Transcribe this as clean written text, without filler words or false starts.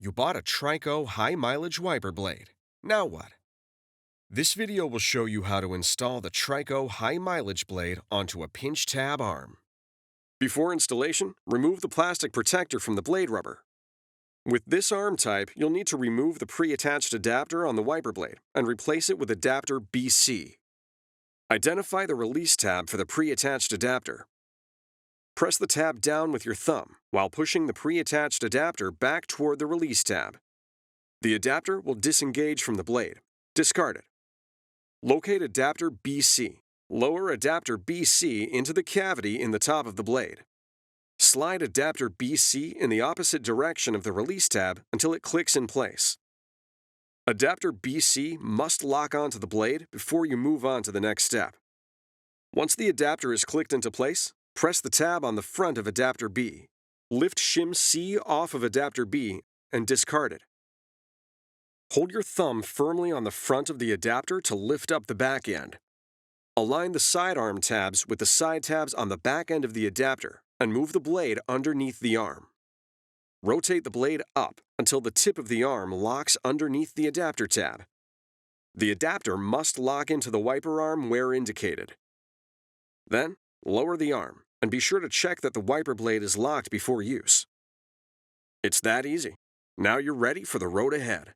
You bought a TRICO high-mileage wiper blade. Now what? This video will show you how to install the TRICO high-mileage blade onto a pinch tab arm. Before installation, remove the plastic protector from the blade rubber. With this arm type, you'll need to remove the pre-attached adapter on the wiper blade and replace it with adapter BC. Identify the release tab for the pre-attached adapter. Press the tab down with your thumb while pushing the pre-attached adapter back toward the release tab. The adapter will disengage from the blade. Discard it. Locate adapter BC. Lower adapter BC into the cavity in the top of the blade. Slide adapter BC in the opposite direction of the release tab until it clicks in place. Adapter BC must lock onto the blade before you move on to the next step. Once the adapter is clicked into place, press the tab on the front of adapter B. Lift shim C off of adapter B and discard it. Hold your thumb firmly on the front of the adapter to lift up the back end. Align the sidearm tabs with the side tabs on the back end of the adapter and move the blade underneath the arm. Rotate the blade up until the tip of the arm locks underneath the adapter tab. The adapter must lock into the wiper arm where indicated. Then, lower the arm and be sure to check that the wiper blade is locked before use. It's that easy. Now you're ready for the road ahead.